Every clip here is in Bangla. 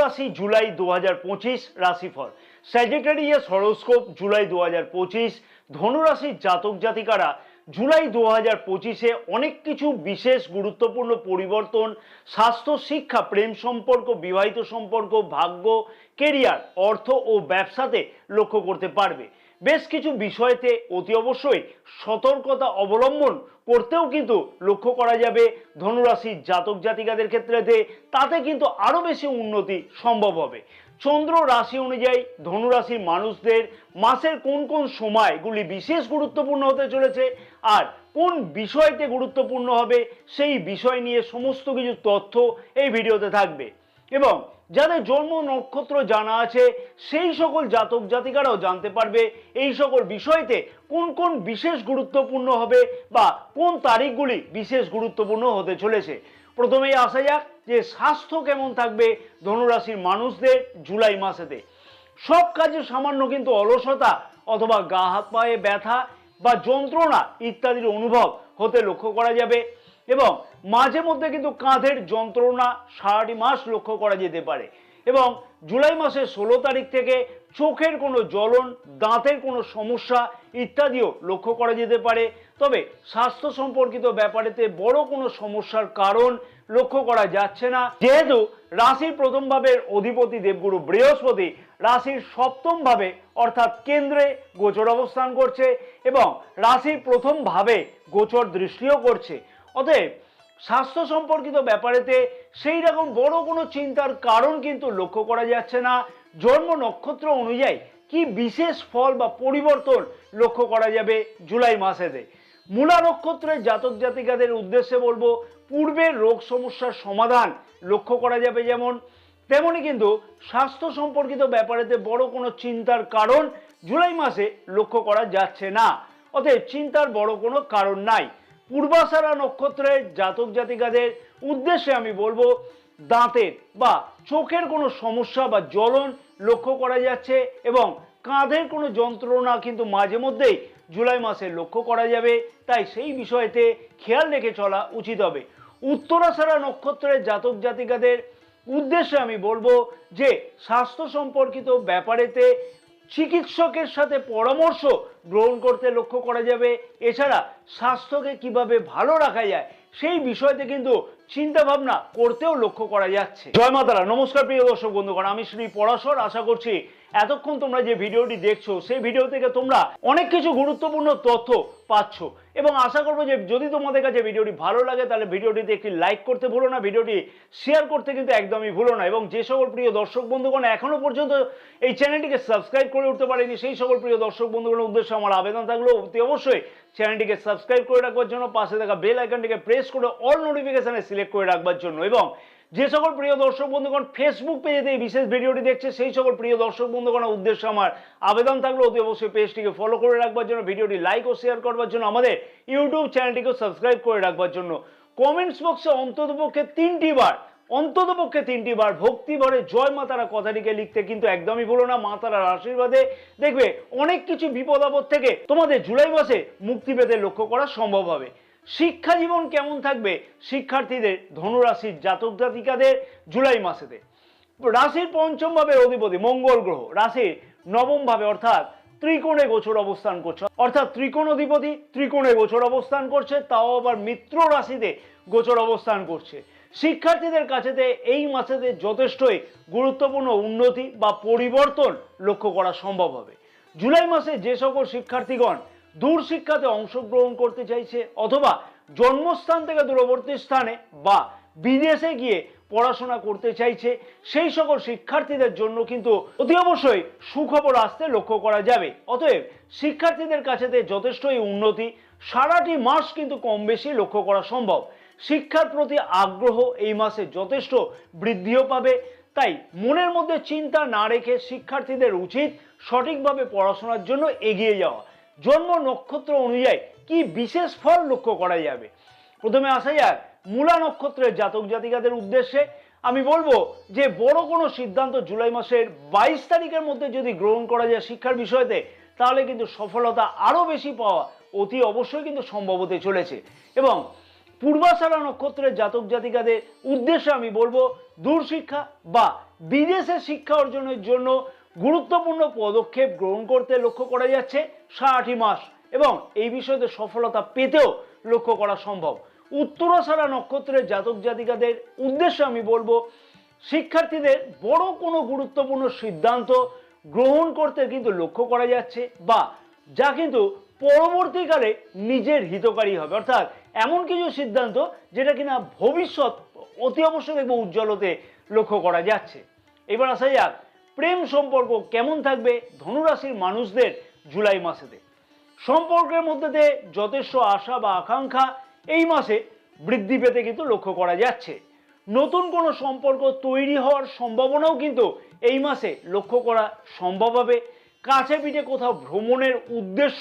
রাশি জুলাই 2025 রাশিফল স্যাজিটেরিয়াস হরোস্কোপ জুলাই 2025 ধনু রাশির জাতক জাতিকারা জুলাই 2025-এ অনেক কিছু বিশেষ গুরুত্বপূর্ণ পরিবর্তন স্বাস্থ্য, শিক্ষা, প্রেম সম্পর্ক, বিবাহিত সম্পর্ক, ভাগ্য, কেরিয়ার, অর্থ ও ব্যবসাতে লক্ষ্য করতে পারবে। বেশ কিছু বিষয়তে অতি অবশ্যই সতর্কতা অবলম্বন করতেও কিন্তু লক্ষ্য করা যাবে ধনুরাশির জাতক জাতিকাদের ক্ষেত্রেতে, তাতে কিন্তু আরো বেশি উন্নতি সম্ভব হবে। চন্দ্র রাশি অনুযায়ী ধনুরাশির মানুষদের মাসের কোন কোন সময়গুলি বিশেষ গুরুত্বপূর্ণ হতে চলেছে আর কোন বিষয়তে গুরুত্বপূর্ণ হবে সেই বিষয় নিয়ে সমস্ত কিছু তথ্য এই ভিডিওতে থাকবে। এবং যাদের জন্ম নক্ষত্র জানা আছে সেই সকল জাতক জাতিকারাও জানতে পারবে এই সকল বিষয়তে কোন কোন বিশেষ গুরুত্বপূর্ণ হবে বা কোন তারিখগুলি বিশেষ গুরুত্বপূর্ণ হতে চলেছে। প্রথমেই আসা যাক যে স্বাস্থ্য কেমন থাকবে ধনুরাশির মানুষদের জুলাই মাসেতে। সব কাজে সামান্য কিন্তু অলসতা অথবা গা হাত পায়ে ব্যথা বা যন্ত্রণা ইত্যাদির অনুভব হতে লক্ষ্য করা যাবে এবং মাঝে মধ্যে কিন্তু কাঁধের যন্ত্রণা সারাটি মাস লক্ষ্য করা যেতে পারে। এবং জুলাই মাসের 16 তারিখ থেকে চোখের কোনো জ্বলন, দাঁতের কোনো সমস্যা ইত্যাদিও লক্ষ্য করা যেতে পারে। তবে স্বাস্থ্য সম্পর্কিত ব্যাপারেতে বড় কোনো সমস্যার কারণ লক্ষ্য করা যাচ্ছে না, যেহেতু রাশির প্রথম ভাবের অধিপতি দেবগুরু বৃহস্পতি রাশির সপ্তম ভাবে অর্থাৎ কেন্দ্রে গোচর অবস্থান করছে এবং রাশির প্রথম ভাবে গোচর দৃষ্টিও করছে। অতএব স্বাস্থ্য সম্পর্কিত ব্যাপারেতে সেই রকম বড় কোনো চিন্তার কারণ কিন্তু লক্ষ্য করা যাচ্ছে না। জন্ম নক্ষত্র অনুযায়ী কি বিশেষ ফল বা পরিবর্তন লক্ষ্য করা যাবে জুলাই মাসেতে। মূলা নক্ষত্রের জাতক জাতিকাদের উদ্দেশ্যে বলবো, পূর্বের রোগ সমস্যার সমাধান লক্ষ্য করা যাবে যেমন, তেমনি কিন্তু স্বাস্থ্য সম্পর্কিত ব্যাপারেতে বড় কোনো চিন্তার কারণ জুলাই মাসে লক্ষ্য করা যাচ্ছে না। অতএব চিন্তার বড় কোনো কারণ নাই। পূর্বাষাঢ়া নক্ষত্রের জাতক জাতিকাদের উদ্দেশ্যে আমি বলবো, দাঁতের বা চোখের কোনো সমস্যা বা জ্বলন লক্ষ্য করা যাচ্ছে এবং কাঁধের কোনো যন্ত্রণা কিন্তু মাঝে মধ্যেই জুলাই মাসে লক্ষ্য করা যাবে, তাই সেই বিষয়তে খেয়াল রেখে চলা উচিত হবে। উত্তরাষাঢ়া নক্ষত্রের জাতক জাতিকাদের উদ্দেশ্যে আমি বলবো যে স্বাস্থ্য সম্পর্কিত ব্যাপারেতে চিকিৎসকের সাথে পরামর্শ গ্রহণ করতে লক্ষ্য করা যাবে। এছাড়া স্বাস্থ্যকে কিভাবে ভালো রাখা যায় সেই বিষয়তে কিন্তু চিন্তা ভাবনা করতেও লক্ষ্য করা যাচ্ছে। জয় মা তারা। নমস্কার প্রিয় দর্শক বন্ধুগণ, আমি শ্রী পরাশর। আশা করছি এতক্ষণ তোমরা যে ভিডিওটি দেখছো সেই ভিডিও থেকে তোমরা অনেক কিছু গুরুত্বপূর্ণ তথ্য পাচ্ছ এবং আশা করবো যে যদি তোমাদের কাছে ভিডিওটি ভালো লাগে তাহলে ভিডিওটিতে একটি লাইক করতে ভুলো না, ভিডিওটি শেয়ার করতে কিন্তু একদমই ভুলো না। এবং যে সকল প্রিয় দর্শক বন্ধুগণ এখনো পর্যন্ত এই চ্যানেলটিকে সাবস্ক্রাইব করে উঠতে পারেনি সেই সকল প্রিয় দর্শক বন্ধুগণের উদ্দেশ্যে আমার আবেদন থাকলো অতি অবশ্যই চ্যানেলটিকে সাবস্ক্রাইব করে রাখবার জন্য, পাশে থাকা বেল আইকনটিকে প্রেস করে অল নোটিফিকেশনে সিলেক্ট করে রাখবার জন্য। এবং যে সকল প্রিয় দর্শক বন্ধুগণ ফেসবুক পেজেতে এই বিশেষ ভিডিওটি দেখছে সেই সকল প্রিয় দর্শক বন্ধুগণের উদ্দেশ্যে আমার আবেদন থাকলো অতি অবশ্যই পেজটিকে ফলো করে রাখবার জন্য, ভিডিওটি লাইক ও শেয়ার করবার জন্য, আমাদের ইউটিউব চ্যানেলটিকে সাবস্ক্রাইব করে রাখবার জন্য। কমেন্টস বক্সে অন্ততপক্ষে তিনটি বার ভক্তি ভরে জয় মা তারা কথাটিকে লিখতে কিন্তু একদমই ভুলো না। মা তারার আশীর্বাদে দেখবে অনেক কিছু বিপদ আপদ থেকে তোমাদের জুলাই মাসে মুক্তি পেতে লক্ষ্য করা সম্ভব হবে। শিক্ষা জীবন কেমন থাকবে শিক্ষার্থীদের ধনুরাশির জাতক জাতিকাদের জুলাই মাসেতে। রাশির পঞ্চম ভাবের অধিপতি মঙ্গল গ্রহ রাশির নবম ভাবে অর্থাৎ ত্রিকোণে গোচর অবস্থান করছে, অর্থাৎ ত্রিকোণ অধিপতি ত্রিকোণে গোচর অবস্থান করছে, তাও আবার মিত্র রাশিতে গোচর অবস্থান করছে। শিক্ষার্থীদের কাছেতে এই মাসেতে যথেষ্টই গুরুত্বপূর্ণ উন্নতি বা পরিবর্তন লক্ষ্য করা সম্ভব হবে। জুলাই মাসে যে সকল শিক্ষার্থীগণ দূর শিক্ষাতে অংশগ্রহণ করতে চাইছে অথবা জন্মস্থান থেকে দূরবর্তী স্থানে বা বিদেশে গিয়ে পড়াশোনা করতে চাইছে সেই সকল শিক্ষার্থীদের জন্য কিন্তু অতি অবশ্যই সুখবর আসতে লক্ষ্য করা যাবে। অতএব শিক্ষার্থীদের কাছেতে যথেষ্টই উন্নতি সারাটি মাস কিন্তু কম বেশি লক্ষ্য করা সম্ভব। শিক্ষার প্রতি আগ্রহ এই মাসে যথেষ্ট বৃদ্ধিও পাবে, তাই মনের মধ্যে চিন্তা না রেখে শিক্ষার্থীদের উচিত সঠিকভাবে পড়াশোনার জন্য এগিয়ে যাওয়া। জন্ম নক্ষত্র অনুযায়ী কি বিশেষ ফল লক্ষ্য করা যাবে। প্রথমে আসা যাক মূলা নক্ষত্রের জাতক জাতিকাদের উদ্দেশ্যে। আমি বলবো যে বড় কোনো সিদ্ধান্ত জুলাই মাসের 22 তারিখের মধ্যে যদি গ্রহণ করা যায় শিক্ষার বিষয়তে, তাহলে কিন্তু সফলতা আরো বেশি পাওয়া অতি অবশ্যই কিন্তু সম্ভব হতে চলেছে। এবং পূর্বাষাঢ়া নক্ষত্রের জাতক জাতিকাদের উদ্দেশ্যে আমি বলবো দূর শিক্ষা বা বিদেশে শিক্ষা অর্জনের জন্য গুরুত্বপূর্ণ পদক্ষেপ গ্রহণ করতে লক্ষ্য করা যাচ্ছে ৬০টি মাস, এবং এই বিষয়তে সফলতা পেতেও লক্ষ্য করা সম্ভব। উত্তরাষাঢ়া নক্ষত্রের জাতক জাতিকাদের উদ্দেশ্যে আমি বলবো শিক্ষার্থীদের বড় কোনো গুরুত্বপূর্ণ সিদ্ধান্ত গ্রহণ করতে কিন্তু লক্ষ্য করা যাচ্ছে, বা যা কিন্তু পরবর্তীকালে নিজের হিতকারী হবে, অর্থাৎ এমন কিছু সিদ্ধান্ত যেটা কিনা ভবিষ্যৎ অতি অবশ্যই দেখবো উজ্জ্বল হতে লক্ষ্য করা যাচ্ছে। এবার আসা যাক প্রেম সম্পর্ক কেমন থাকবে ধনুরাশির মানুষদের জুলাই মাসেতে। সম্পর্কের মধ্যে দিয়ে যথেষ্ট আশা বা আকাঙ্ক্ষা এই মাসে বৃদ্ধি পেতে কিন্তু লক্ষ্য করা যাচ্ছে। নতুন কোনো সম্পর্ক তৈরি হওয়ার সম্ভাবনাও কিন্তু এই মাসে লক্ষ্য করা সম্ভব হবে। কাছে পিঠে কোথাও ভ্রমণের উদ্দেশ্য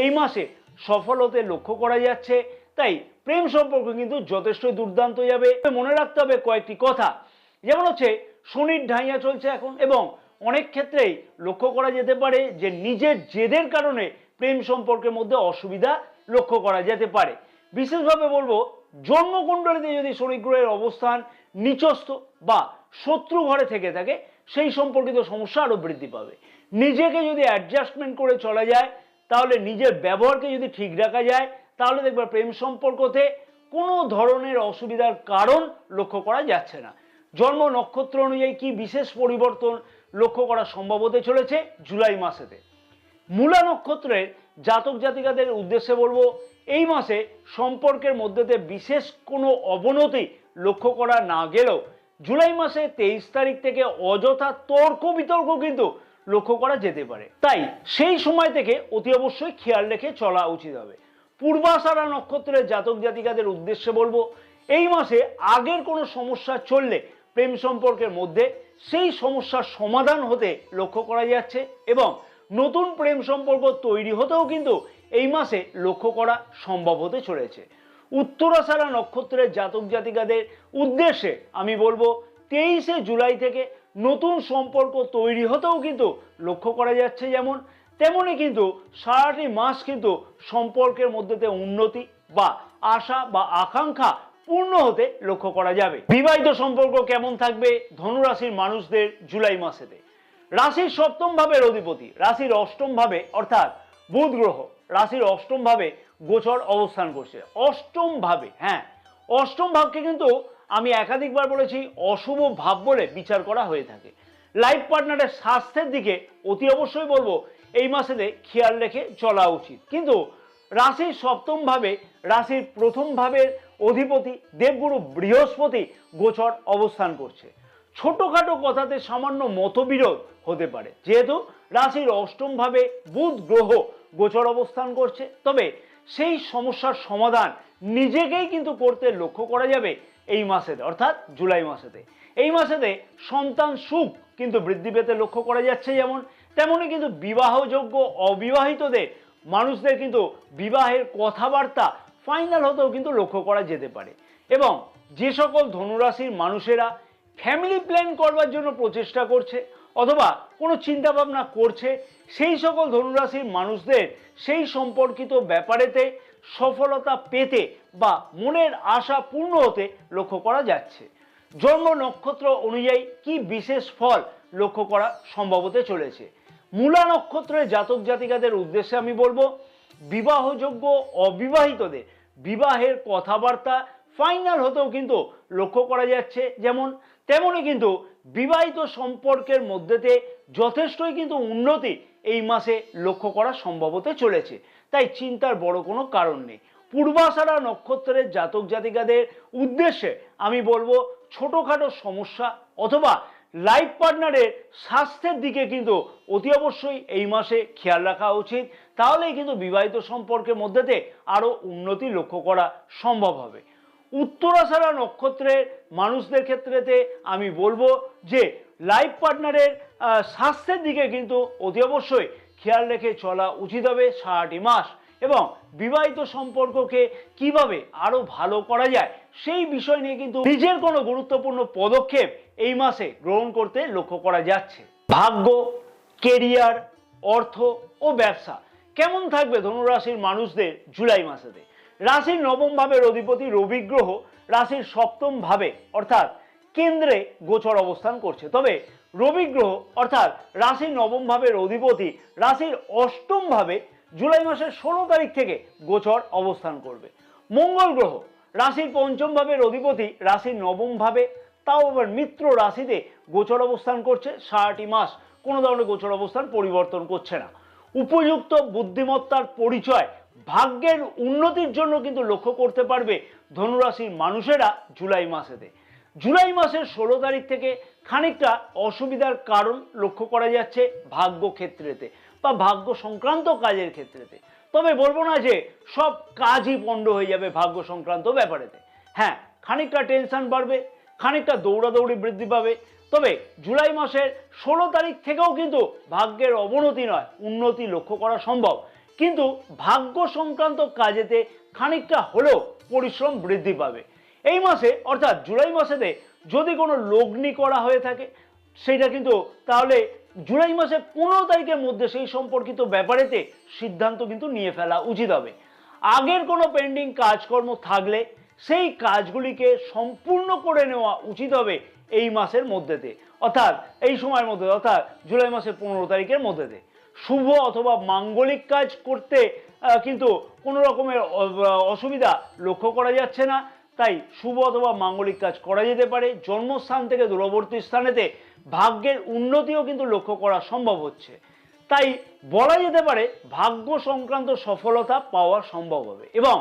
এই মাসে সফল হতে লক্ষ্য করা যাচ্ছে। তাই প্রেম সম্পর্ক কিন্তু যথেষ্টই দুর্দান্ত যাবে। মনে রাখতে হবে কয়েকটি কথা, যেমন হচ্ছে শনির ঢাইয়া চলছে এখন, এবং অনেক ক্ষেত্রেই লক্ষ্য করা যেতে পারে যে নিজের জেদের কারণে প্রেম সম্পর্কের মধ্যে অসুবিধা লক্ষ্য করা যেতে পারে। বিশেষভাবে বলবো জন্মকুণ্ডলীতে যদি শনি গ্রহের অবস্থান নিচস্থ বা শত্রু ঘরে থেকে থাকে সেই সম্পর্কিত সমস্যা আরো বৃদ্ধি পাবে। নিজেকে যদি অ্যাডজাস্টমেন্ট করে চলা যায়, তাহলে নিজের ব্যবহারকে যদি ঠিক রাখা যায়, তাহলে দেখবে প্রেম সম্পর্কতে কোনো ধরনের অসুবিধার কারণ লক্ষ্য করা যাচ্ছে না। জন্ম নক্ষত্র অনুযায়ী কি বিশেষ পরিবর্তন লক্ষ্য করা সম্ভব হতে চলেছে জুলাই মাসেতে। মূলা নক্ষত্রের জাতক জাতিকাদের উদ্দেশ্যে বলবো এই মাসে সম্পর্কের মধ্যেতে বিশেষ কোনো অবনতি লক্ষ্য করা না গেলেও জুলাই মাসে 23 তারিখ থেকে অযথা তর্ক বিতর্ক কিন্তু লক্ষ্য করা যেতে পারে। তাই সেই সময় থেকে অতি অবশ্যই খেয়াল রেখে চলা উচিত হবে। পূর্বাষাঢ়া নক্ষত্রের জাতক জাতিকাদের উদ্দেশ্যে বলবো এই মাসে আগের কোনো সমস্যা চললে প্রেম সম্পর্কের মধ্যে সেই সমস্যার সমাধান হতে লক্ষ্য করা যাচ্ছে, এবং নতুন প্রেম সম্পর্ক তৈরি হতেও কিন্তু এই মাসে লক্ষ্য করা সম্ভব হতে চলেছে। উত্তরাষাঢ়া নক্ষত্রের জাতক জাতিকাদের উদ্দেশ্যে আমি বলবো 23শে জুলাই থেকে নতুন সম্পর্ক তৈরি হতেও কিন্তু লক্ষ্য করা যাচ্ছে, যেমন তেমনি কিন্তু সারাটি মাস কিন্তু সম্পর্কের মধ্যে উন্নতি বা আশা বা আকাঙ্ক্ষা পূর্ণ হতে লক্ষ্য করা যাবে। বিবাহিত সম্পর্ক কেমন থাকবে ধনুরাশির মানুষদের জুলাই মাসেতে। রাশির সপ্তম ভাবের অধিপতি রাশির অষ্টম ভাবে অর্থাৎ বুধ গ্রহ রাশির অষ্টম ভাবে গোচর অবস্থান করছে। অষ্টম ভাবে, হ্যাঁ, অষ্টম ভাবকে কিন্তু আমি একাধিকবার বলেছি অশুভ ভাব বলে বিচার করা হয়ে থাকে। লাইফ পার্টনারের স্বাস্থ্যের দিকে অতি অবশ্যই বলবো এই মাসেতে খেয়াল রেখে চলা উচিত। কিন্তু রাশির সপ্তম ভাবে রাশির প্রথম ভাবের অধিপতি দেবগুরু বৃহস্পতি গোচর অবস্থান করছে। ছোটখাটো কথাতে সামান্য মতবিরোধ হতে পারে, যেহেতু রাশির অষ্টম ভাবে বুধ গ্রহ গোচর অবস্থান করছে। তবে সেই সমস্যার সমাধান নিজেকেই কিন্তু করতে লক্ষ্য করা যাবে এই মাসেতে, অর্থাৎ জুলাই মাসেতে। এই মাসেতে সন্তান সুখ কিন্তু বৃদ্ধি পেতে লক্ষ্য করা যাচ্ছে, যেমন তেমনি কিন্তু বিবাহযোগ্য অবিবাহিতদের মানুষদের কিন্তু বিবাহের কথাবার্তা ফাইনাল হতেও কিন্তু লক্ষ্য করা যেতে পারে। এবং যে সকল ধনুরাশির মানুষেরা ফ্যামিলি প্ল্যান করবার জন্য প্রচেষ্টা করছে অথবা কোনো চিন্তা ভাবনা করছে, সেই সকল ধনুরাশির মানুষদের সেই সম্পর্কিত ব্যাপারেতে সফলতা পেতে বা মনের আশা পূর্ণ হতে লক্ষ্য করা যাচ্ছে। জন্ম নক্ষত্র অনুযায়ী কি বিশেষ ফল লক্ষ্য করা সম্ভব হতে চলেছে। মূলা নক্ষত্রের জাতক জাতিকাদের উদ্দেশ্যে আমি বলবো বিবাহযোগ্য অবিবাহিতদের বিবাহের কথাবার্তা ফাইনাল হতেও কিন্তু লক্ষ্য করা যাচ্ছে, যেমন তেমনি কিন্তু বিবাহিত সম্পর্কের মধ্যেতে যথেষ্টই কিন্তু উন্নতি এই মাসে লক্ষ্য করা সম্ভব হতে চলেছে। তাই চিন্তার বড় কোনো কারণ নেই। পূর্বাষাঢ়া নক্ষত্রের জাতক জাতিকাদের উদ্দেশ্যে আমি বলবো ছোটখাটো সমস্যা অথবা লাইফ পার্টনারের স্বাস্থ্যের দিকে কিন্তু অতি অবশ্যই এই মাসে খেয়াল রাখা উচিত। তাহলেই কিন্তু বিবাহিত সম্পর্কের মধ্যেতে আরো উন্নতি লক্ষ্য করা সম্ভব হবে। উত্তরাষাঢ়া নক্ষত্রের মানুষদের ক্ষেত্রেতে আমি বলবো যে লাইফ পার্টনারের স্বাস্থ্যের দিকে কিন্তু অতি অবশ্যই খেয়াল রেখে চলা উচিত হবে সারাটি মাস, এবং বিবাহিত সম্পর্ককে কিভাবে আরো ভালো করা যায় সেই বিষয় নিয়ে কিন্তু নিজের কোনো গুরুত্বপূর্ণ পদক্ষেপ এই মাসে গ্রহণ করতে লক্ষ্য করা যাচ্ছে। ভাগ্য, কেরিয়ার, অর্থ ও ব্যবসা কেমন থাকবে ধনুরাশির মানুষদের জুলাই মাসেতে। রাশির নবম ভাবের অধিপতি রবি গ্রহ রাশির সপ্তম ভাবে অর্থাৎ কেন্দ্রে গোচর অবস্থান করছে। তবে রবি গ্রহ অর্থাৎ রাশির নবম ভাবের অধিপতি রাশির অষ্টম ভাবে জুলাই মাসের 16 তারিখ থেকে গোচর অবস্থান করবে। মঙ্গল গ্রহ রাশির পঞ্চম ভাবের অধিপতি রাশির নবম ভাবে, তাও আবার মিত্র রাশিতে গোচর অবস্থান করছে সারাটি মাস, কোনো ধরনের গোচর অবস্থান পরিবর্তন করছে না। উপযুক্ত বুদ্ধিমত্তার পরিচয় ভাগ্যের উন্নতির জন্য কিন্তু লক্ষ্য করতে পারবে ধনুরাশির মানুষেরা জুলাই মাসেতে। জুলাই মাসের 16 তারিখ থেকে খানিকটা অসুবিধার কারণ লক্ষ্য করা যাচ্ছে ভাগ্য ক্ষেত্রেতে বা ভাগ্য সংক্রান্ত কাজের ক্ষেত্রেতে। তবে বলবো না যে সব কাজই পণ্ড হয়ে যাবে ভাগ্য সংক্রান্ত ব্যাপারেতে। হ্যাঁ, খানিকটা টেনশন বাড়বে, খানিকটা দৌড়াদৌড়ি বৃদ্ধি পাবে। তবে জুলাই মাসের 16 তারিখ থেকেও কিন্তু ভাগ্যের অবনতি নয়, উন্নতি লক্ষ্য করা সম্ভব। কিন্তু ভাগ্য সংক্রান্ত কাজেতে খানিকটা হলেও পরিশ্রম বৃদ্ধি পাবে। এই মাসে অর্থাৎ জুলাই মাসেতে যদি কোনো লগ্নি করা হয়ে থাকে সেটা কিন্তু তাহলে জুলাই মাসের 15 তারিখের মধ্যে সেই সম্পর্কিত ব্যাপারেতে সিদ্ধান্ত কিন্তু নিয়ে ফেলা উচিত হবে। আগের কোনো পেন্ডিং কাজকর্ম থাকলে সেই কাজগুলিকে সম্পূর্ণ করে নেওয়া উচিত হবে এই মাসের মধ্যেতে, অর্থাৎ এই সময়ের মধ্যে, অর্থাৎ জুলাই মাসের 15 তারিখের মধ্যেতে। শুভ অথবা মাঙ্গলিক কাজ করতে কিন্তু কোনো রকমের অসুবিধা লক্ষ্য করা যাচ্ছে না, তাই শুভ অথবা মাঙ্গলিক কাজ করা যেতে পারে। জন্মস্থান থেকে দূরবর্তী স্থানেতে ভাগ্যের উন্নতিও কিন্তু লক্ষ্য করা সম্ভব হচ্ছে। তাই বলা যেতে পারে ভাগ্য সংক্রান্ত সফলতা পাওয়া সম্ভব হবে। এবং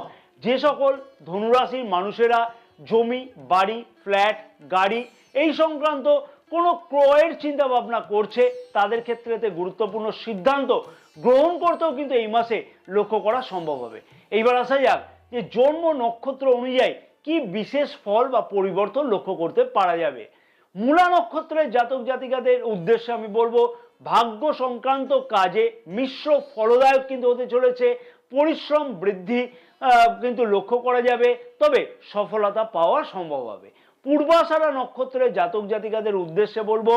যে সকল ধনুরাশির মানুষেরা জমি, বাড়ি, ফ্ল্যাট, গাড়ি এই সংক্রান্ত কোনো ক্রয়ের চিন্তা ভাবনা করছে তাদের ক্ষেত্রেতে গুরুত্বপূর্ণ সিদ্ধান্ত গ্রহণ করতেও কিন্তু এই মাসে লক্ষ্য করা সম্ভব হবে। এইবার আসা যাক যে জন্ম নক্ষত্র অনুযায়ী কি বিশেষ ফল বা পরিবর্তন লক্ষ্য করতে পারা যাবে। মূলা নক্ষত্রের জাতক জাতিকাদের উদ্দেশ্যে আমি বলবো ভাগ্য সংক্রান্ত কাজে মিশ্র ফলদায়ক কিন্তু হতে চলেছে। পরিশ্রম বৃদ্ধি কিন্তু লক্ষ্য করা যাবে, তবে সফলতা পাওয়া সম্ভব হবে। পূর্বাষাঢ়া নক্ষত্রের জাতক জাতিকাদের উদ্দেশ্যে বলবো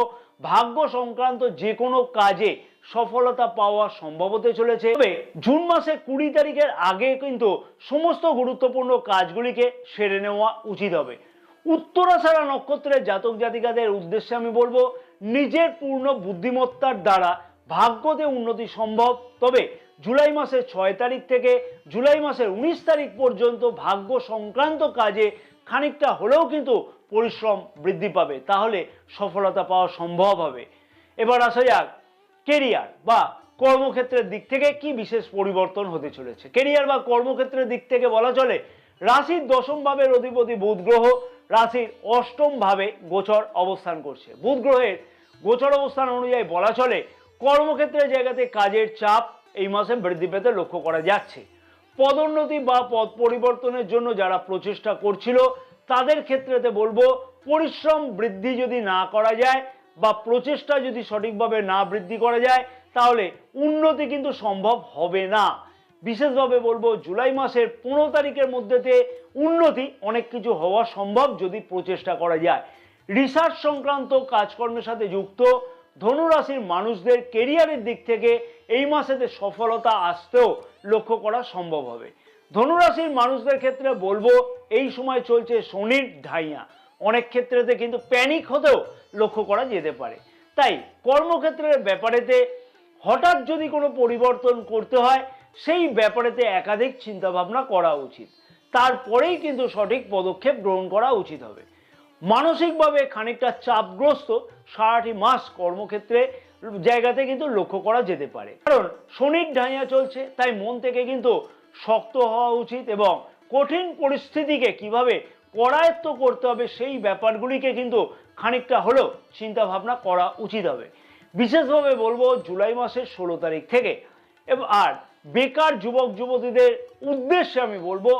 ভাগ্য সংক্রান্ত যে কোনো কাজে সফলতা পাওয়া সম্ভব হতে চলেছে। তবে জুন মাসে 20 তারিখের আগে কিন্তু সমস্ত গুরুত্বপূর্ণ কাজগুলিকে সেরে নেওয়া উচিত হবে। উত্তরাষাঢ়া নক্ষত্রের জাতক জাতিকাদের উদ্দেশ্যে আমি বলবো নিজের পূর্ণ বুদ্ধিমত্তার দ্বারা ভাগ্যতে উন্নতি সম্ভব। তবে জুলাই মাসের 6 তারিখ থেকে জুলাই মাসের 19 তারিখ পর্যন্ত ভাগ্য সংক্রান্ত কাজে খানিকটা হলেও কিন্তু পরিশ্রম বৃদ্ধি পাবে, তাহলে সফলতা পাওয়া সম্ভব হবে। এবার আসা যাক কেরিয়ার বা কর্মক্ষেত্রের দিক থেকে কি বিশেষ পরিবর্তন হতে চলেছে। কেরিয়ার বা কর্মক্ষেত্রের দিক থেকে বলা চলে রাশির দশম ভাবের অধিপতি বুধ গ্রহ রাশির অষ্টম ভাবে গোচর অবস্থান করছে। বুধ গ্রহের গোচর অবস্থান অনুযায়ী বলা চলে কর্মক্ষেত্রের জায়গাতে কাজের চাপ এই মাসে বৃদ্ধি পেতে লক্ষ্য করা যাচ্ছে। পদোন্নতি বা পদ পরিবর্তনের জন্য যারা প্রচেষ্টা করছিল তাদের ক্ষেত্রেতে বলবো পরিশ্রম বৃদ্ধি যদি না করা যায় বা প্রচেষ্টা যদি সঠিকভাবে না বৃদ্ধি করা যায় তাহলে উন্নতি কিন্তু সম্ভব হবে না। বিশেষভাবে বলবো জুলাই মাসের 15 তারিখের মধ্যেতে উন্নতি অনেক কিছু হওয়া সম্ভব যদি প্রচেষ্টা করা যায়। রিসার্চ সংক্রান্ত কাজকর্মের সাথে যুক্ত ধনুরাশির মানুষদের কেরিয়ারের দিক থেকে এই মাসেতে সফলতা আসতেও লক্ষ্য করা সম্ভব হবে। ধনুরাশির মানুষদের ক্ষেত্রে বলবো এই সময় চলছে শনির ঢাইয়া, অনেক ক্ষেত্রেতে কিন্তু প্যানিক হতেও লক্ষ্য করা যেতে পারে। তাই কর্মক্ষেত্রের ব্যাপারেতে হঠাৎ যদি কোনো পরিবর্তন করতে হয় সেই ব্যাপারেতে একাধিক চিন্তা ভাবনা করা উচিত, তারপরেই কিন্তু সঠিক পদক্ষেপ গ্রহণ করা উচিত হবে। মানসিকভাবে খানিকটা চাপগ্রস্ত সারাটি মাস কর্মক্ষেত্রে জায়গাতে কিন্তু লক্ষ্য করা যেতে পারে, কারণ শনির ঢাইয়া চলছে। তাই মন থেকে কিন্তু শক্ত হওয়া উচিত এবং কঠিন পরিস্থিতিকে কিভাবে করায়ত্ত করতে হবে সেই ব্যাপারগুলিকে কিন্তু খানিকটা হলেও চিন্তা ভাবনা করা উচিত হবে। বিশেষভাবে বলবো জুলাই মাসের 16 তারিখ থেকে। আর বেকার যুবক যুবতীদের উদ্দেশ্যে আমি বলবো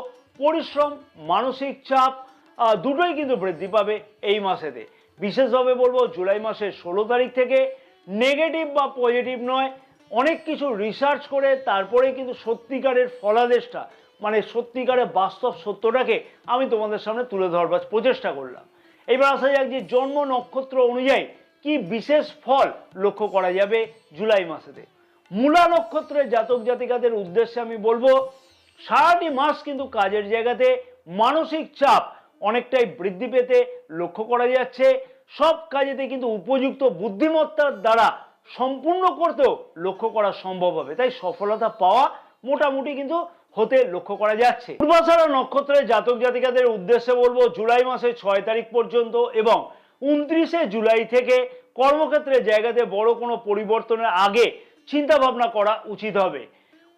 পরিশ্রম, মানসিক চাপ দুটোই কিন্তু বৃদ্ধি পাবে এই মাসেতে। বিশেষভাবে বলবো জুলাই মাসের 16 তারিখ থেকে নেগেটিভ বা পজিটিভ নয়, অনেক কিছু রিসার্চ করে তারপরে কিন্তু সত্যিকারের ফলাদেশটা মানে সত্যিকারের বাস্তব সত্যটাকে আমি তোমাদের সামনে তুলে ধরবার প্রচেষ্টা করলাম। এবার আসা যাক যে জন্ম নক্ষত্র অনুযায়ী কি বিশেষ ফল লক্ষ্য করা যাবে জুলাই মাসেতে। মূলা নক্ষত্রের জাতক জাতিকাদের উদ্দেশ্যে আমি বলবো সারাটি মাস কিন্তু কাজের জায়গাতে মানসিক চাপ অনেকটাই বৃদ্ধি পেতে লক্ষ্য করা যাচ্ছে। সব কাজেতে কিন্তু উপযুক্ত বুদ্ধিমত্তার দ্বারা সম্পূর্ণ করতেও লক্ষ্য করা সম্ভব হবে, তাই সফলতা পাওয়া মোটামুটি কিন্তু হতে লক্ষ্য করা যাচ্ছে। পূর্বাষাঢ়া নক্ষত্রের জাতক জাতিকাদের উদ্দেশ্যে বলবো, জুলাই মাসের 6 তারিখ পর্যন্ত এবং 29শে জুলাই থেকে কর্মক্ষেত্রের জায়গাতে বড় কোনো পরিবর্তনের আগে চিন্তা ভাবনা করা উচিত হবে।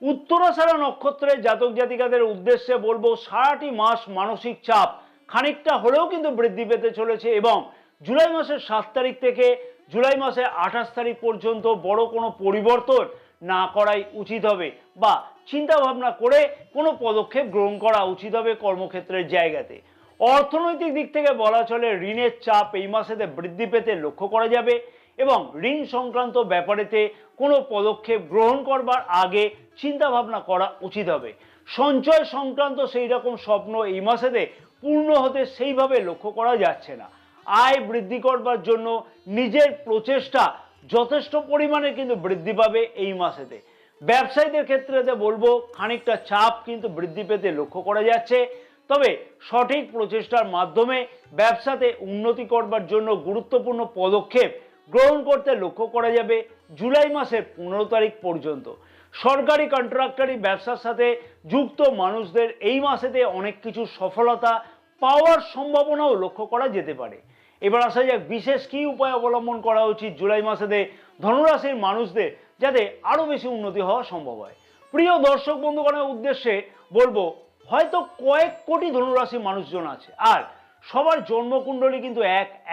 উত্তরাষাঢ়া নক্ষত্রের জাতক জাতিকাদের উদ্দেশ্যে বলবো, সারাটি মাস মানসিক চাপ খানিকটা হলেও কিন্তু বৃদ্ধি পেতে চলেছে এবং জুলাই মাসের 7 তারিখ থেকে জুলাই মাসের 28 তারিখ পর্যন্ত বড় কোনো পরিবর্তন না করাই উচিত হবে বা চিন্তা ভাবনা করে কোনো পদক্ষেপ গ্রহণ করা উচিত হবে কর্মক্ষেত্রের জায়গাতে। অর্থনৈতিক দিক থেকে বলা চলে ঋণের চাপ এই মাসেতে বৃদ্ধি পেতে লক্ষ্য করা যাবে এবং ঋণ সংক্রান্ত ব্যাপারেতে কোনো পদক্ষেপ গ্রহণ করবার আগে চিন্তা ভাবনা করা উচিত হবে। সঞ্চয় সংক্রান্ত সেই রকম স্বপ্ন এই মাসেতে পূর্ণ হতে সেইভাবে লক্ষ্য করা যাচ্ছে না। আয় বৃদ্ধি করবার জন্য নিজের প্রচেষ্টা যথেষ্ট পরিমাণে কিন্তু বৃদ্ধি পাবে এই মাসেতে। ব্যবসায়ীদের ক্ষেত্রে বলবো, খানিকটা চাপ কিন্তু বৃদ্ধি পেতে লক্ষ্য করা যাচ্ছে, তবে সঠিক প্রচেষ্টার মাধ্যমে ব্যবসাতে উন্নতি করবার জন্য গুরুত্বপূর্ণ পদক্ষেপ গ্রহণ করতে লক্ষ্য করা যাবে জুলাই মাসের 15 তারিখ পর্যন্ত। সরকারি কন্ট্রাক্টরি ব্যবসার সাথে যুক্ত মানুষদের এই মাসেতে অনেক কিছু সফলতা পাওয়ার সম্ভাবনাও লক্ষ্য করা যেতে পারে। এবার আসা যাক বিশেষ কি উপায় অবলম্বন করা উচিত জুলাই মাসেতে ধনুরাশির মানুষদের, যাতে আরো বেশি উন্নতি হওয়া সম্ভব হয়। প্রিয় দর্শক বন্ধুগণের উদ্দেশ্যে বলবো, হয়তো কয়েক কোটি ধনুরাশি মানুষজন আছে, আর সবার জন্মকুণ্ডলী কিন্তু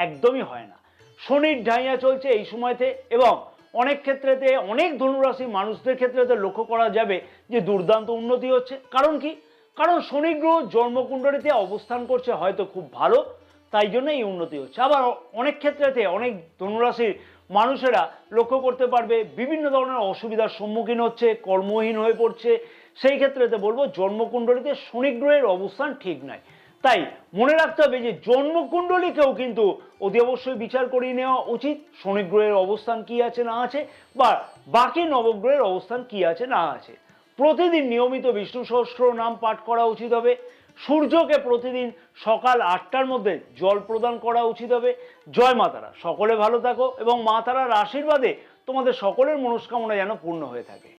একদমই হয় না। শনির ঢাইয়া চলছে এই সময়তে এবং অনেক ক্ষেত্রেতে অনেক ধনুরাশি মানুষদের ক্ষেত্রেতে লক্ষ্য করা যাবে যে দুর্দান্ত উন্নতি হচ্ছে। কারণ কি? কারণ শনি গ্রহ জন্মকুণ্ডলীতে অবস্থান করছে হয়তো খুব ভালো, তাই জন্য এই উন্নতি হচ্ছে। আবার অনেক ক্ষেত্রেতে অনেক ধনুরাশির মানুষেরা লক্ষ্য করতে পারবে বিভিন্ন ধরনের অসুবিধার সম্মুখীন হচ্ছে, কর্মহীন হয়ে পড়ছে। সেই ক্ষেত্রেতে বলবো, জন্মকুণ্ডলীতে শনি গ্রহের অবস্থান ঠিক নয়। তাই মনে রাখতে হবে যে জন্মকুণ্ডলীকেও কিন্তু অতি অবশ্যই বিচার করিয়ে নেওয়া উচিত, শনি গ্রহের অবস্থান কি আছে না আছে বা বাকি নবগ্রহের অবস্থান কি আছে না আছে। প্রতিদিন নিয়মিত বিষ্ণু সহস্র নাম পাঠ করা উচিত হবে। সূর্যকে প্রতিদিন সকাল 8টার মধ্যে জল প্রদান করা উচিত হবে। জয় মা তারা। সকলে ভালো থাকো এবং মা তারার আশীর্বাদে তোমাদের সকলের মনস্কামনা যেন পূর্ণ হয়ে থাকে।